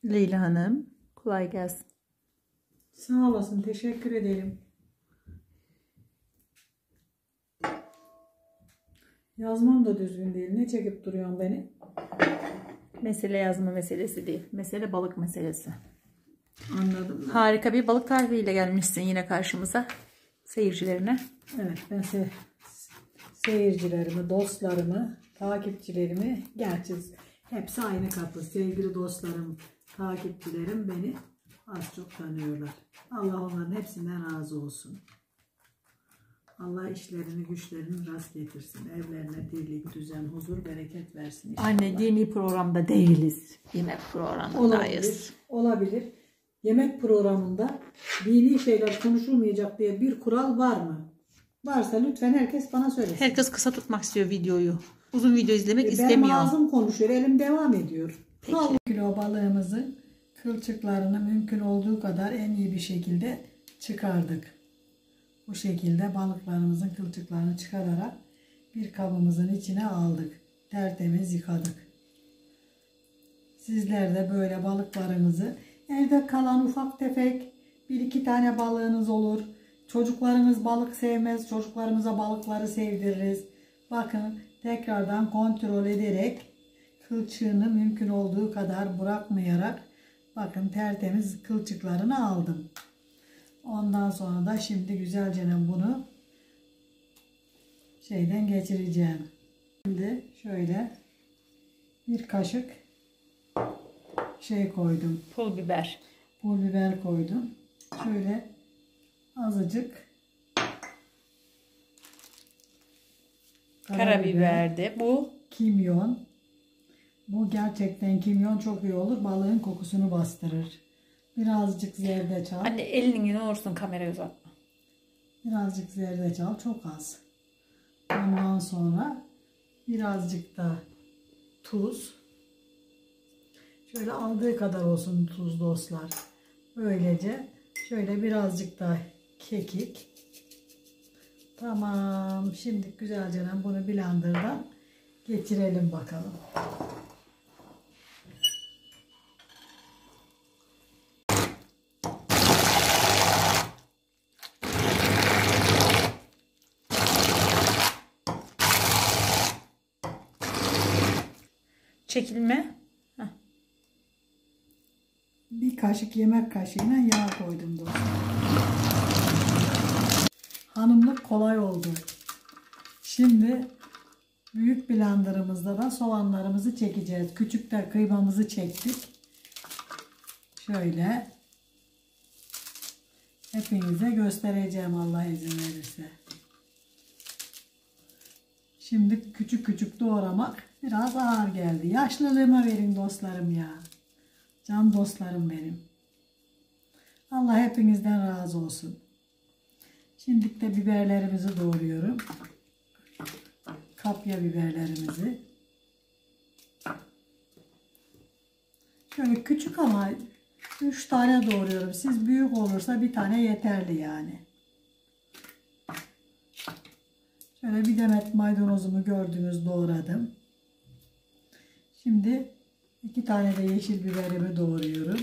Leyla Hanım, kolay gelsin. Sağ olasın, teşekkür ederim. Yazmam da düzgün değil. Ne çekip duruyorsun beni? Mesele yazma meselesi değil. Mesele balık meselesi. Anladım. Harika bir balık tarifiyle gelmişsin yine karşımıza. Seyircilerine. Evet, ben seyircilerimi, dostlarımı, takipçilerimi, gerçi hepsi aynı kapı. Sevgili dostlarım, takipçilerim beni az çok tanıyorlar. Allah onların hepsinden razı olsun. Allah işlerini, güçlerini rast getirsin. Evlerine dirlik, düzen, huzur, bereket versin inşallah. Anne, dini programda değiliz. Yemek programındayız. Olabilir. Yemek programında dini şeyler konuşulmayacak diye bir kural var mı? Varsa lütfen herkes bana söylesin. Herkes kısa tutmak istiyor videoyu. Uzun video izlemek istemiyor. Benim ağzım konuşuyor, elim devam ediyor. 1 kilo balığımızın kılçıklarını mümkün olduğu kadar en iyi bir şekilde çıkardık. Bu şekilde balıklarımızın kılçıklarını çıkararak bir kabımızın içine aldık. Tertemiz yıkadık. Sizler de böyle balıklarınızı, evde kalan ufak tefek 1-2 tane balığınız olur. Çocuklarınız balık sevmez. Çocuklarımıza balıkları sevdiririz. Bakın, tekrardan kontrol ederek kılçığını mümkün olduğu kadar bırakmayarak bakın tertemiz kılçıklarını aldım. Ondan sonra da şimdi güzelce bunu şeyden geçireceğim. Şimdi şöyle bir kaşık koydum. Pul biber. Pul biber koydum. Şöyle azıcık Karabiber de bu. Kimyon. Bu gerçekten kimyon çok iyi olur. Balığın kokusunu bastırır. Birazcık zerdeçal. Anne, elini ne olursun kameraya uzatma. Birazcık zerdeçal, çok az. Ondan sonra birazcık da tuz. Şöyle aldığı kadar olsun tuz dostlar. Böylece şöyle birazcık da kekik. Tamam. Şimdi güzelce bunu blenderdan geçirelim bakalım. Çekilme. Bir kaşık yemek kaşığıyla yağ koydum dostlar. Hanımlık kolay oldu. Şimdi büyük blenderımızda da soğanlarımızı çekeceğiz. Küçük de kıymamızı çektik. Şöyle hepinize göstereceğim Allah izin verirse. Şimdi küçük küçük doğramak biraz ağır geldi. Yaşlılığıma verin dostlarım ya. Can dostlarım benim. Allah hepinizden razı olsun. Şimdi de biberlerimizi doğruyorum. Kapya biberlerimizi. Şöyle küçük ama 3 tane doğruyorum. Siz büyük olursa bir tane yeterli yani. Şöyle bir demet maydanozumu gördünüz doğradım. Şimdi 2 tane de yeşil biberimi doğruyorum.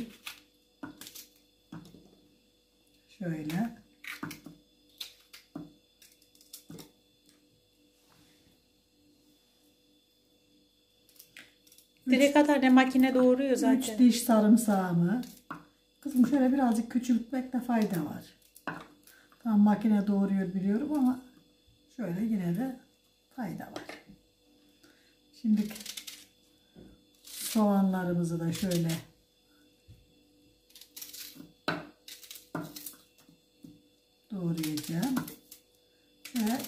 Şöyle. Direkt atar, ne makine doğuruyor zaten. 3 diş sarımsağımı. Kızım şöyle birazcık küçültmekte fayda var. Tam makine doğuruyor biliyorum ama şöyle yine de fayda var. Şimdi soğanlarımızı da şöyle doğrayacağım. Ve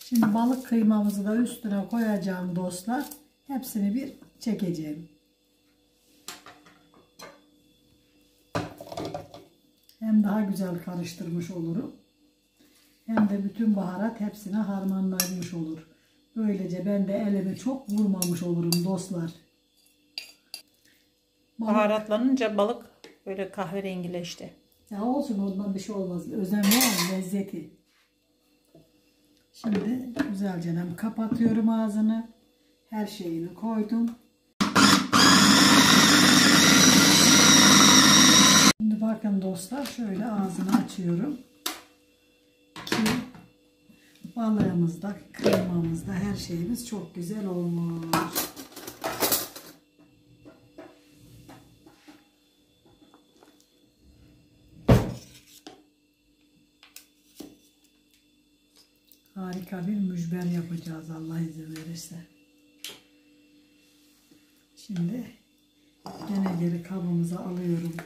şimdi balık kıymamızı da üstüne koyacağım dostlar. Hepsini bir çekeceğim. Hem daha güzel karıştırmış olurum. Hem de bütün baharat hepsine harmanlanmış olur. Böylece ben de elimi çok vurmamış olurum dostlar. Baharatlanınca balık böyle kahverengileşti. Ya olsun, ondan bir şey olmaz. Önemli olan lezzeti. Şimdi güzelce kapatıyorum ağzını. Her şeyini koydum. Bakın dostlar, şöyle ağzını açıyorum ki balığımızda, kıymamızda her şeyimiz çok güzel olmuş. Harika bir mücver yapacağız Allah izin verirse. Şimdi gene geri kabımıza alıyorum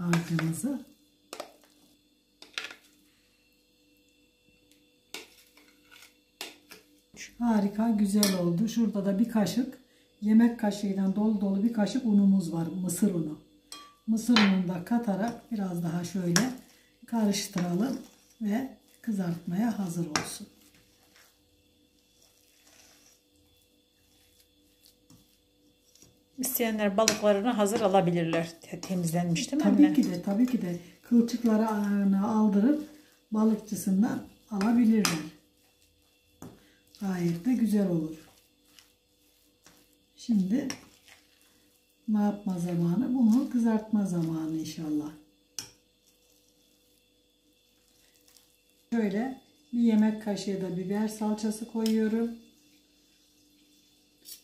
harcımızı. Harika güzel oldu. Şurada da bir kaşık, yemek kaşığıyla dolu dolu bir kaşık unumuz var. Mısır unu. Mısır ununu da katarak biraz daha şöyle karıştıralım ve kızartmaya hazır olsun. İsteyenler balıklarını hazır alabilirler. Temizlenmiş değil mi Tabii anne? ki de, tabii ki de kılçıkları ağırına aldırıp balıkçısından alabilirler. Gayet de güzel olur. Şimdi ne yapma zamanı? Bunu kızartma zamanı inşallah. Şöyle bir yemek kaşığı da biber salçası koyuyorum.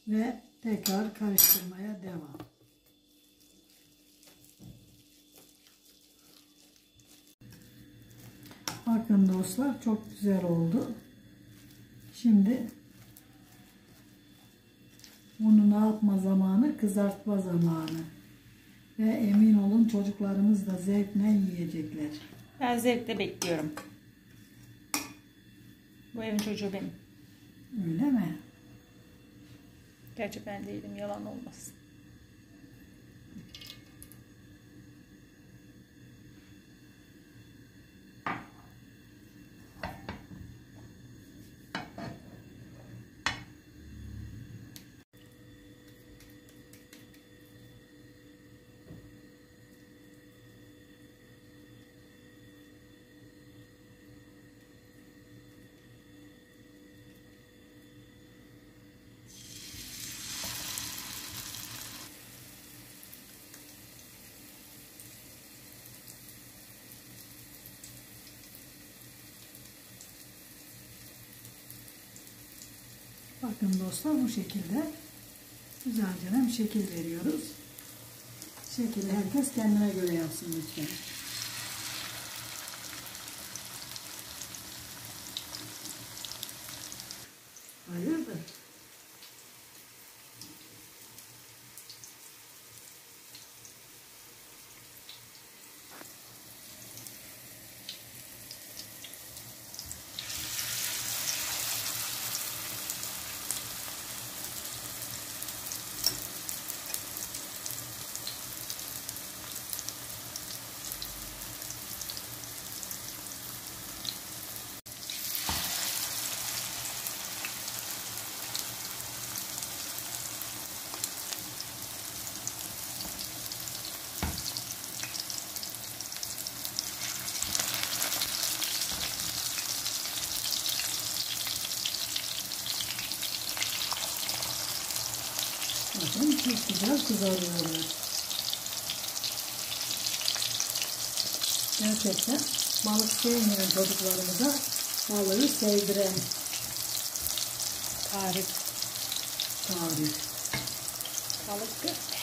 Ve tekrar karıştırmaya devam. Bakın dostlar, çok güzel oldu. Şimdi bunu ne yapma zamanı? Kızartma zamanı. Ve emin olun çocuklarımız da zevkle yiyecekler. Ben zevkle bekliyorum. Bu evin çocuğu benim. Öyle mi? Gerçi ben değilim, yalan olmasın. Bakın dostlar, bu şekilde güzelce bir şekil veriyoruz. Şekili herkes kendine göre yapsın lütfen. Hayırdır? Bakın çok güzel kızarıyorlar. Gerçekten balık sevmeyen çocuklarımıza balığı sevdiren Tarif. Balık köfte.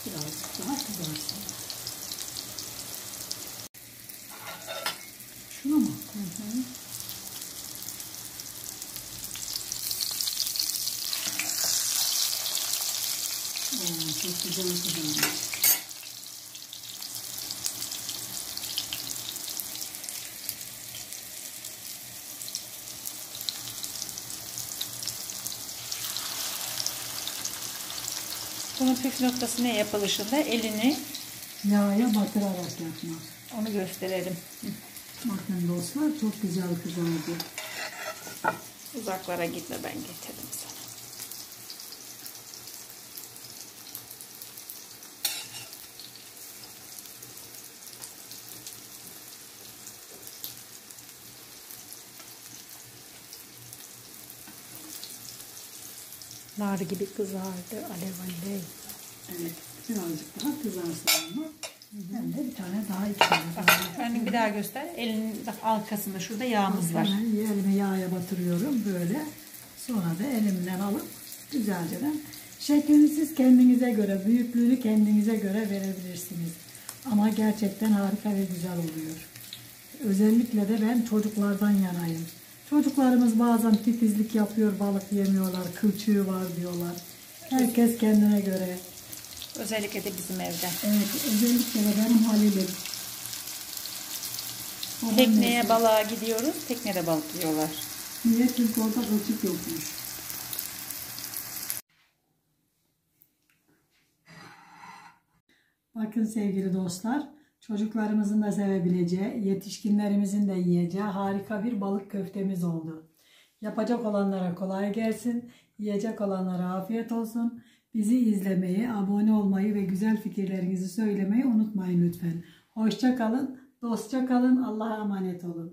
Birazcık daha kızarsın. Şunu mu? Hı hı. Çok güzel kızarmış. Bunun püf noktası ne yapılışında? Elini Yağa batırarak yapmak. onu gösterelim. Bakın dostlar, çok güzel kızardı. Uzaklara gitme, ben getirdim sana. Nar gibi kızardı. Alev alev. Evet, birazcık daha kızarsın ama hem de bir tane daha içelim. Önünü bir daha göster. Elinin bak arkasında şurada yağımız var. Hemen elime yağa batırıyorum böyle. Sonra da elimden alıp güzelce de şeklini siz kendinize göre, büyüklüğünü kendinize göre verebilirsiniz. Ama gerçekten harika ve güzel oluyor. Özellikle de ben çocuklardan yanayım. Çocuklarımız bazen titizlik yapıyor, balık yemiyorlar, kılçığı var diyorlar. Herkes kendine göre. Özellikle de bizim evde. Evet, özellikle de benim Halil'im. Babam Tekneye neyse. balığa gidiyoruz. Teknede balık yiyorlar. Niye? Çünkü orada kılçık yokmuş. Bakın sevgili dostlar, çocuklarımızın da sevebileceği, yetişkinlerimizin de yiyeceği harika bir balık köftemiz oldu. Yapacak olanlara kolay gelsin, yiyecek olanlara afiyet olsun. Bizi izlemeyi, abone olmayı ve güzel fikirlerinizi söylemeyi unutmayın lütfen. Hoşça kalın, dostça kalın, Allah'a emanet olun.